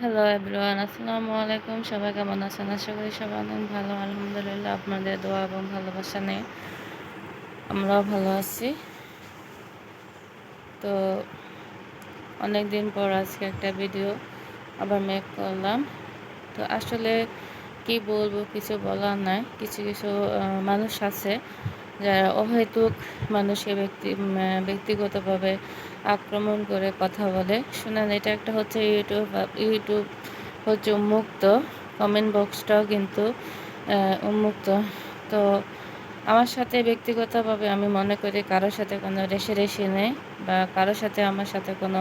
Hello everyone, আসসালামু আলাইকুম। সবাই কেমন আছেন? আশা করি সবাই অনেক ভালো। আলহামদুলিল্লাহ, আপনাদের দোয়া এবং ভালোবাসা নিয়ে আমরাও ভালো আছি। তো অনেক দিন পর আজকে একটা ভিডিও আবার মেক করলাম। তো আসলে কি বলবো, কিছু বলার নাই। কিছু কিছু মানুষ আছে যারা অহেতুক মানুষকে ব্যক্তিগতভাবে আক্রমণ করে কথা বলে। শুনেন, এটা একটা হচ্ছে ইউটিউব হচ্ছে উন্মুক্ত, কমেন্ট বক্সটাও কিন্তু উন্মুক্ত। তো আমার সাথে ব্যক্তিগতভাবে আমি মনে করি কারোর সাথে কোনো রেষারেষি নেই, বা কারোর সাথে আমার সাথে কোনো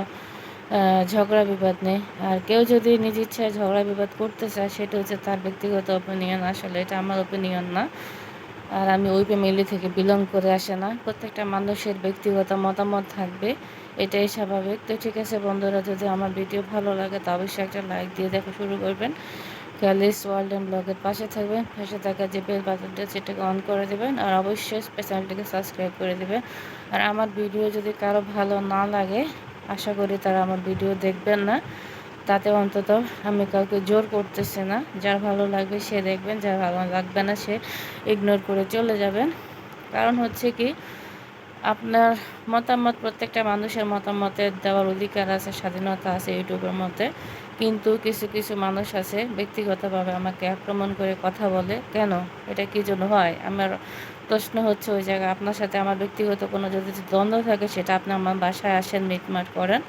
ঝগড়া বিবাদ নেই। আর কেউ যদি নিজ ইচ্ছায় ঝগড়া বিবাদ করতে চায়, সেটা হচ্ছে তার ব্যক্তিগত ওপিনিয়ন। আসলে এটা আমার ওপিনিয়ন না। আর আমি ওই ফ্যামিলি থেকে বিলং করে আসে না। প্রত্যেকটা মানুষের ব্যক্তিগত মতামত থাকবে, এটাই স্বাভাবিক। তো ঠিক আছে বন্ধুরা, যদি আমার ভিডিও ভালো লাগে তো অবশ্যই একটা লাইক দিয়ে দেখা শুরু করবেন। খালিস ওয়ার্ল্ড অ্যান্ড ব্লগের পাশে থাকবেন। পাশে থাকা যে বেল বাটনটা সেটাকে অন করে দেবেন, আর অবশ্যই চ্যানেলটিকে সাবস্ক্রাইব করে দেবেন। আর আমার ভিডিও যদি কারো ভালো না লাগে, আশা করি তারা আমার ভিডিও দেখবেন না। তাতে অন্তত আমি কাউকে জোর করতেছি না। যার ভালো লাগবে সে দেখবেন, যার ভালো লাগবে না সে ইগনোর করে চলে যাবেন। কারণ হচ্ছে কি, আপনার মতামত, প্রত্যেকটা মানুষের মতামতের দেওয়ার অধিকার আছে, স্বাধীনতা আছে ইউটিউবের মধ্যে। কিন্তু কিছু কিছু মানুষ আছে ব্যক্তিগতভাবে আমাকে আক্রমণ করে কথা বলে। কেন? এটা কী জন্য হয়? আমার প্রশ্ন হচ্ছে ওই জায়গায় আপনার সাথে আমার ব্যক্তিগত কোনো যদি দ্বন্দ্ব থাকে, সেটা আপনি আমার বাসায় আসেন, মিটমাট করেন,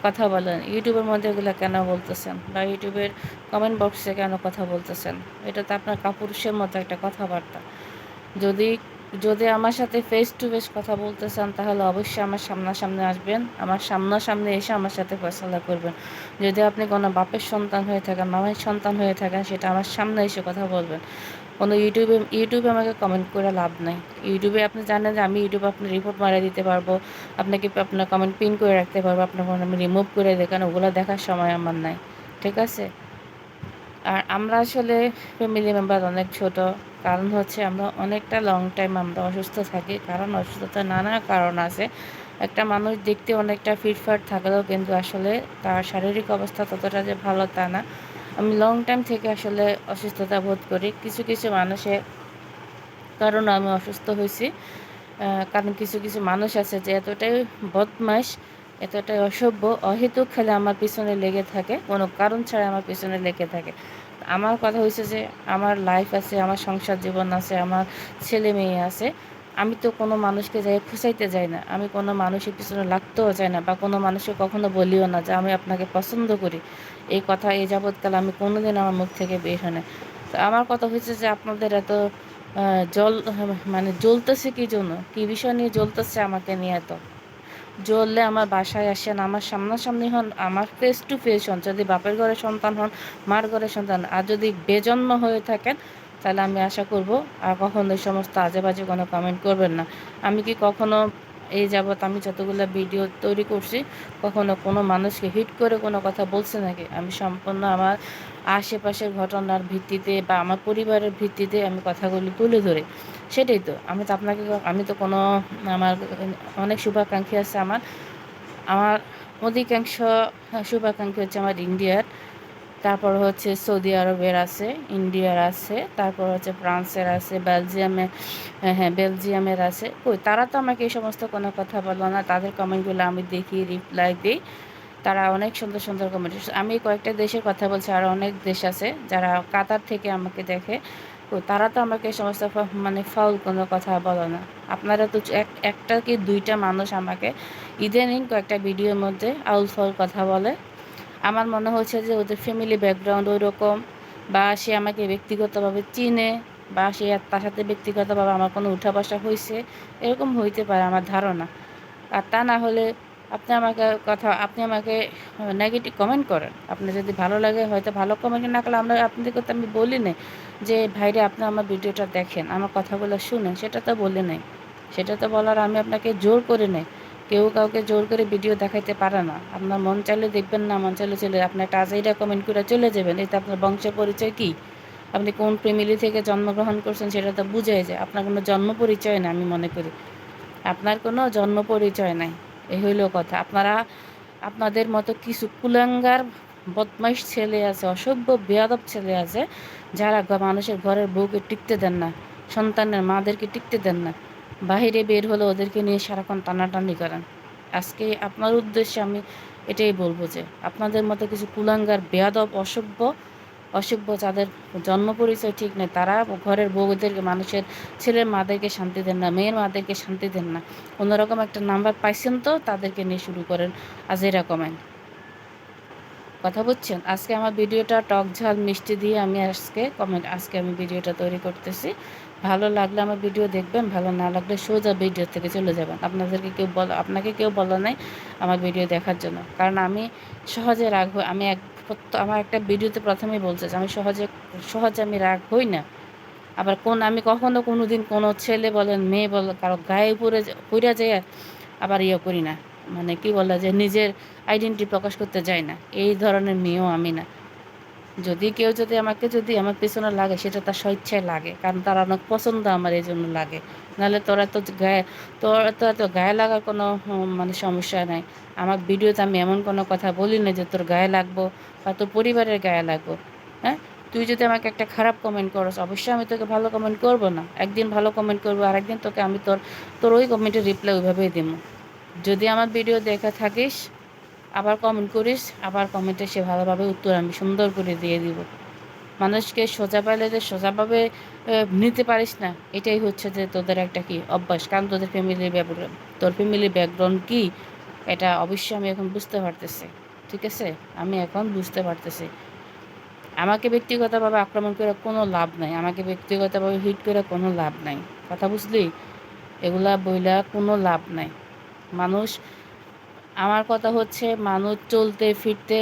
কথা বলেন। ইউটিউবের মধ্যে এগুলো কেন বলতেছেন, বা ইউটিউবের কমেন্ট বক্সে কেন কথা বলতেছেন? এটা তো আপনার কাপুরুষের মতো একটা কথাবার্তা। যদি যদি আমার সাথে ফেস টু ফেস কথা বলতে চান, তাহলে অবশ্যই আমার সামনাসামনি আসবেন, আমার সামনাসামনি এসে আমার সাথে ফয়সালা করবেন। যদি আপনি কোনো বাপের সন্তান হয়ে থাকেন, মামার সন্তান হয়ে থাকেন, সেটা আমার সামনে এসে কথা বলবেন। কোনো ইউটিউবে আমাকে কমেন্ট করে লাভ নাই। ইউটিউবে আপনি জানেন যে আমি ইউটিউবে আপনার রিপোর্ট মারা দিতে পারবো, আপনাকে আপনার কমেন্ট পিন করে রাখতে পারবো, আপনার ফোন আমি রিমুভ করে দেখান, ওগুলো দেখার সময় আমার নাই। ঠিক আছে? আর আমরা আসলে ফ্যামিলি মেম্বার অনেক ছোট। কারণ হচ্ছে আমরা অনেকটা লং টাইম আমরা অসুস্থ থাকি। কারণ অসুস্থতার নানা কারণ আছে। একটা মানুষ দেখতে অনেকটা ফিটফাট থাকলেও কিন্তু আসলে তার শারীরিক অবস্থা ততটা যে ভালো তা না। আমি লং টাইম থেকে আসলে অসুস্থতা বোধ করি। কিছু কিছু মানুষের কারণে আমি অসুস্থ হয়েছি। কারণ কিছু কিছু মানুষ আছে যে এতটাই বদমাইশ, এতটাই অসভ্য, অহেতুক খেলে আমার পিছনে লেগে থাকে, কোনো কারণ ছাড়া আমার পিছনে লেগে থাকে। আমার কথা হয়েছে যে আমার লাইফ আছে, আমার সংসার জীবন আছে, আমার ছেলে মেয়ে আছে। আমি তো কোনো মানুষকে যাই খুঁচাইতে যাই না, আমি কোনো মানুষের পিছনে লাগতেও চাই না, বা কোনো মানুষকে কখনো বলিও না যে আমি আপনাকে পছন্দ করি। এই কথা এই যাবৎকাল আমি কোনোদিন আমার মুখ থেকে বের হয় না। তো আমার কথা হয়েছে যে আপনাদের এত জল মানে জ্বলতেছে কী জন্য, কী বিষয় নিয়ে জ্বলতেছে আমাকে নিয়ে এত? জ্বললে আমার বাসায় আসেন, আমার সামনাসামনি হন, আমার ফেস টু ফেস হন। যদি বাপের ঘরের সন্তান হন, মার ঘরের সন্তান, আর যদি বেজন্ম হয়ে থাকেন, তাহলে আমি আশা করব আর কখনো এই সমস্ত আজে বাজে কোনো কমেন্ট করবেন না। আমি কি কখনো এই যাবৎ আমি যতগুলো ভিডিও তৈরি করছি, কখনো কোনো মানুষকে হিট করে কোনো কথা বলছি নাকি? আমি সম্পূর্ণ আমার আশেপাশের ঘটনার ভিত্তিতে বা আমার পরিবারের ভিত্তিতে আমি কথাগুলি তুলে ধরি। সেটাই তো। আমি তো কোনো আমার অনেক শুভাকাঙ্ক্ষী আছে আমার। আমার অধিকাংশ শুভাকাঙ্ক্ষী হচ্ছে আমার ইন্ডিয়ার। তারপর হচ্ছে সৌদি আরবের আছে, ইন্ডিয়ার আছে, তারপর হচ্ছে ফ্রান্সের আছে, বেলজিয়ামের আছে। কই তারা তো আমাকে এই সমস্ত কোনো কথা বলে না। তাদের কমেন্টগুলো আমি দেখি, রিপ্লাই দেই। তারা অনেক সুন্দর সুন্দর কমেন্ট। আমি কয়েকটা দেশের কথা বলছি, আরও অনেক দেশ আছে যারা কাতার থেকে আমাকে দেখে। তো তারা তো আমাকে এই সমস্ত মানে ফাউল কোনো কথা বলে না। আপনারা তো একটা কি দুইটা মানুষ আমাকে ইদানিং কয়েকটা ভিডিওর মধ্যে আউল ফাউল কথা বলে। আমার মনে হচ্ছে যে ওদের ফ্যামিলি ব্যাকগ্রাউন্ড ওই রকম, বা সে আমাকে ব্যক্তিগতভাবে চিনে, বা সে তার সাথে ব্যক্তিগতভাবে আমার কোনো উঠা বসা হয়েছে, এরকম হইতে পারে আমার ধারণা। আর তা না হলে আপনি আমাকে নেগেটিভ কমেন্ট করেন। আপনার যদি ভালো লাগে হয়তো ভালো কমেন্ট, না করলে আপনাদেরকে তো আমি বলি নাই যে ভাইরে আপনি আমার ভিডিওটা দেখেন, আমার কথাগুলো শুনেন, সেটা তো বলি নাই। সেটা তো বলার আমি আপনাকে জোর করে নেই। কেউ কাউকে জোর করে ভিডিও দেখাইতে পারে না। আপনার মন চাইলে দেখবেন, না মন চাইলে চলে আপনি একটা আজাইরা কমেন্ট করে চলে যাবেন। এতে আপনার বংশের পরিচয় কী? আপনি কোন ফ্যামিলি থেকে জন্মগ্রহণ করছেন সেটা তো বুঝাই যায়। আপনার কোনো জন্ম পরিচয় না, আমি মনে করি আপনার কোনো জন্ম পরিচয় নাই। এই হইল কথা। আপনাদের মতো কিছু কুলাঙ্গার বদমাইশ ছেলে আছে, অসভ্য বেয়াদব ছেলে আছে, যারা মানুষের ঘরের বউকে টিকতে দেন না, সন্তানের মাদেরকে টিকতে দেন না, বাহিরে বের হলে ওদেরকে নিয়ে সারাক্ষণ টানাটানি করেন। আজকে আপনার উদ্দেশ্যে আমি এটাই বলবো যে আপনাদের মতো কিছু কুলাঙ্গার বেয়াদব অসভ্য যাদের জন্ম পরিচয় ঠিক নেই, তারা ঘরের বউদেরকে, মানুষের ছেলের মাদেরকে শান্তি দেন না, মেয়ের মাদেরকে শান্তি দেন না। অন্যরকম একটা নাম্বার পাইছেন তো তাদেরকে নিয়ে শুরু করেন আজ এরকম কথা বুঝছেন। আজকে আমার ভিডিওটা টক ঝাল মিষ্টি দিয়ে আমি আজকে আমি ভিডিওটা তৈরি করতেছি। ভালো লাগলে আমার ভিডিও দেখবেন, ভালো না লাগলে সোজা ভিডিও থেকে চলে যাবেন। আপনাকে কেউ বলা নাই আমার ভিডিও দেখার জন্য, কারণ আমি সহজে রাগ হই। আমার একটা ভিডিওতে প্রথমেই বলছে যে আমি সহজে আমি রাগ হই না। আবার আমি কখনো কোনো দিন কোনো ছেলে বলেন মেয়ে বলেন কারো গায়ে পড়ে যায় আবার করি না, মানে কি বলা যে নিজের আইডেন্টিটি প্রকাশ করতে যায় না, এই ধরনের মেয়েও আমি না। যদি আমার পেছনে লাগে সেটা তার স্বেচ্ছায় লাগে, কারণ তার অনেক পছন্দ আমার, এই জন্য লাগে। নাহলে তোর তো গায়ে লাগার কোনো মানে সমস্যা নাই। আমার ভিডিওতে আমি এমন কোনো কথা বলি না যে তোর গায়ে লাগবো বা তোর পরিবারের গায়ে লাগবো। হ্যাঁ, তুই যদি আমাকে একটা খারাপ কমেন্ট করস, অবশ্যই আমি তোকে ভালো কমেন্ট করবো না। একদিন ভালো কমেন্ট করবো, আরেকদিন তোকে আমি তোর ওই কমেন্টের রিপ্লাই ওইভাবেই দিব। যদি আমার ভিডিও দেখা থাকিস, আবার কমেন্ট করিস, আবার কমেন্টে সে ভালোভাবে উত্তর আমি সুন্দর করে দিয়ে দিব। মানুষকে সোজা পাইলে যে সোজাভাবে নিতে পারিস না, এটাই হচ্ছে যে তোদের একটা কি অভ্যাস। কারণ তোর ফ্যামিলির ব্যাকগ্রাউন্ড কি, এটা অবশ্যই আমি এখন বুঝতে পারতেছি। ঠিক আছে, আমি এখন বুঝতে পারতেছি। আমাকে ব্যক্তিগতভাবে আক্রমণ করে কোনো লাভ নাই, আমাকে ব্যক্তিগতভাবে হিট করে কোনো লাভ নাই। কথা বুঝলি? এগুলা বইলা কোনো লাভ নাই। মানুষ আমার কথা হচ্ছে, মানুষ চলতে ফিরতে,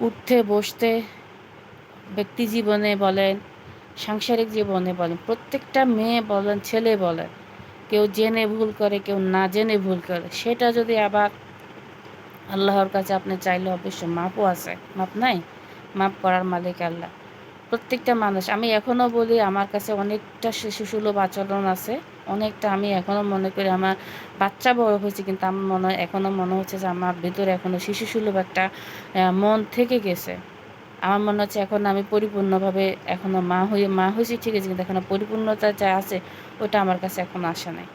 উঠতে বসতে, ব্যক্তি জীবনে বলেন, সাংসারিক জীবনে বলেন, প্রত্যেকটা মেয়ে বলেন, ছেলে বলেন, কেউ জেনে ভুল করে, কেউ না জেনে ভুল করে। সেটা যদি আবার আল্লাহর কাছে আপনি চাইলে অবশ্যই মাপও আছে, মাপ নাই? মাপ করার মালিক আল্লাহ। প্রত্যেকটা মানুষ, আমি এখনও বলি আমার কাছে অনেকটা শিশুসুলভ আচরণ আছে, অনেকটা। আমি এখনও মনে করি আমার বাচ্চা বড় হয়েছে, কিন্তু আমার এখনও মনে হচ্ছে যে আমার ভিতরে এখনও শিশুসুলভ একটা মন থেকে গেছে। আমার মনে হচ্ছে এখন আমি পরিপূর্ণভাবে এখনও মা হয়েছি ঠিক আছে, কিন্তু এখনও পরিপূর্ণতা যা আছে ওটা আমার কাছে এখনও আসে নাই।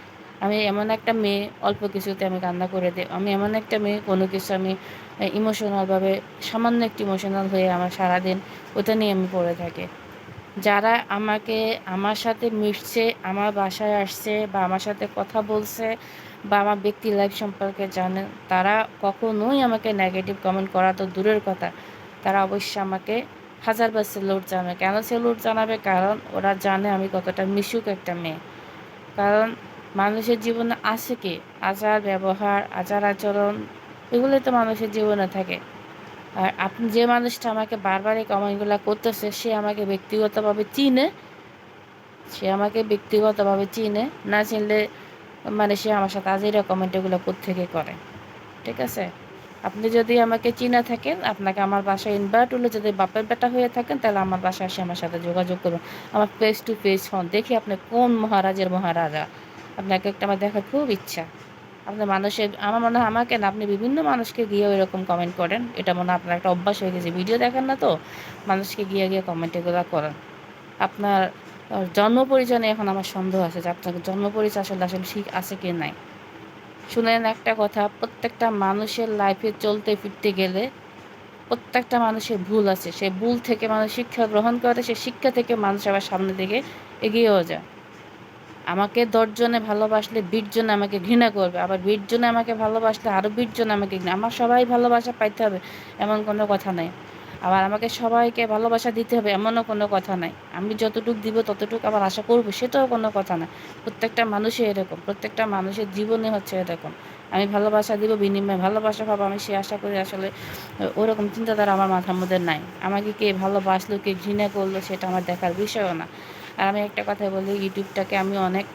আমি এমন একটা মেয়ে, অল্প কিছুতে আমি কান্না করে দিই। আমি এমন একটা মেয়ে, কোনো কিছু আমি ইমোশনালভাবে, সামান্য একটু ইমোশনাল হয়ে আমার সারাদিন ওটা নিয়ে আমি পড়ে থাকি। যারা আমার সাথে মিশছে, আমার বাসায় আসছে বা আমার সাথে কথা বলছে বা আমার ব্যক্তি লাইফ সম্পর্কে জানে, তারা কখনোই আমাকে নেগেটিভ কমেন্ট করা তো দূরের কথা, তারা অবশ্যই আমাকে হাজারবার স্যালুট জানাবে। কেন স্যালুট জানাবে? কারণ ওরা জানে আমি কতটা মিশুক একটা মেয়ে। কারণ মানুষের জীবনে আছে কি, আচার ব্যবহার, আচার আচরণ, এগুলোই তো মানুষের জীবনে থাকে। আর আপনি যে মানুষটা আমাকে বারবার এই কমেন্টগুলো করতেছে, সে আমাকে ব্যক্তিগতভাবে চিনে। না চিনলে মানে সে আমার সাথে আজ এরা কমেন্ট এগুলো কোত্থেকে করে। ঠিক আছে, আপনি যদি আমাকে চিনে থাকেন, আপনাকে আমার বাসায় ইনভাইট হলে, যদি বাপের বেটা হয়ে থাকেন, তাহলে আমার বাসায় এসে আমার সাথে যোগাযোগ করুন। আমার ফেস টু ফেস হন, দেখি আপনি কোন মহারাজের মহারাজা। আপনাকে একটা আমার দেখার খুব ইচ্ছা। আমার মনে হয় আমাকে না, আপনি বিভিন্ন মানুষকে গিয়ে ওই রকম কমেন্ট করেন। এটা মনে হয় আপনার একটা অভ্যাস হয়ে গেছে, ভিডিও দেখেন না তো, মানুষকে গিয়ে গিয়ে কমেন্ট এগুলো করেন। আপনার জন্ম পরিচয় নিয়ে এখন আমার সন্দেহ আছে যে আপনার জন্ম পরিচয় আসলে আসলে ঠিক আছে কি নাই। শুনেন একটা কথা, প্রত্যেকটা মানুষের লাইফে চলতে ফিরতে গেলে প্রত্যেকটা মানুষের ভুল আছে। সে ভুল থেকে মানুষ শিক্ষা গ্রহণ করে, সে শিক্ষা থেকে মানুষ আবার সামনের দিকে এগিয়েও যায়। আমাকে 10 জনে ভালোবাসলে 20 জনে আমাকে ঘৃণা করবে, আবার 20 জনে আমাকে ভালোবাসলে আরও 20 জন আমাকে আমার সবাই ভালোবাসা পাইতে হবে এমন কোনো কথা নাই। আবার আমাকে সবাইকে ভালোবাসা দিতে হবে এমনও কোনো কথা নাই। আমি যতটুকু দিব ততটুকু আবার আশা করবো, সেটাও কোনো কথা না। প্রত্যেকটা মানুষই এরকম, প্রত্যেকটা মানুষের জীবনে হচ্ছে এরকম। আমি ভালোবাসা দিব, বিনিময়ে ভালোবাসা পাবো, আমি সে আশা করি। আসলে ওরকম চিন্তাধারা আমার মাথার মধ্যে নাই। আমাকে কে ভালোবাসলো, কে ঘৃণা করলো, সেটা আমার দেখার বিষয়ও না। আর আমি একটা কথা বলি, ইউটিউবটাকে আমি অনেক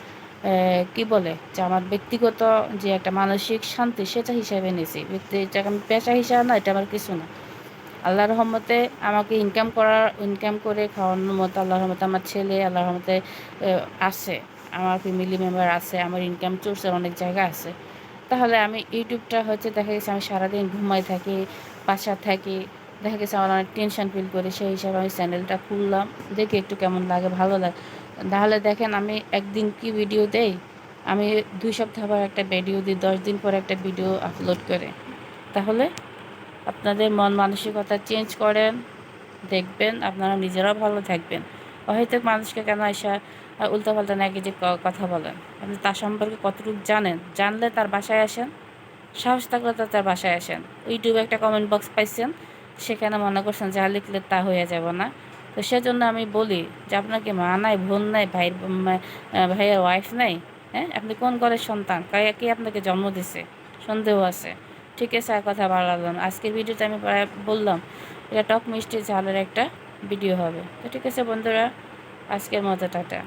কি বলে যে আমার ব্যক্তিগত যে একটা মানসিক শান্তি সেটা হিসাবে নিয়েছি। এটাকে আমি পেশা হিসাবে না, এটা আমার কিছু না। আল্লাহর রহমতে আমাকে ইনকাম করে খাওয়ানোর মতো আল্লাহর রহমতে আমার ছেলে, আল্লাহর রহমতে আছে, আমার ফ্যামিলি মেম্বার আছে, আমার ইনকাম সোর্সের অনেক জায়গা আছে। তাহলে আমি ইউটিউবটা হচ্ছে দেখা গেছে আমি সারাদিন ঘুমাই থাকি, বাসা থাকি, দেখা গেছে আমার অনেক টেনশন ফিল করি, সেই হিসাবে আমি চ্যানেলটা খুললাম, দেখি একটু কেমন লাগে, ভালো লাগে। তাহলে দেখেন আমি একদিন কি ভিডিও দেই, আমি 2 সপ্তাহ পর একটা ভিডিও দিই, 10 দিন পর একটা ভিডিও আপলোড করে। তাহলে আপনাদের মন মানসিকতা চেঞ্জ করেন, দেখবেন আপনারা নিজেরাও ভালো থাকবেন। অহেতুক মানুষকে কেন এসে উল্টাপাল্টা নেগেটিভ কথা বলেন? আপনি তার সম্পর্কে কতটুকু জানেন? জানলে তার বাসায় আসেন, সাহস থাকলে তো তার বাসায় আসেন। ইউটিউবে একটা কমেন্ট বক্স পাইছেন, সেখানে মনে করছেন যা লিখলে তা হয়ে যাব না। তো সেজন্য আমি বলি যে আপনার কি মা নাই, বোন নাই, ভাইয়ের ওয়াইফ নাই? হ্যাঁ, আপনি কোন ঘরের সন্তান? কে আপনাকে জন্ম দিছে? সন্দেহ আছে। ঠিক আছে, আর কথা বাড়ালাম না। আজকের ভিডিওতে আমি প্রায় বললাম এটা টক মিষ্টি ঝালের একটা ভিডিও হবে। তো ঠিক আছে বন্ধুরা, আজকের মতো টাটা।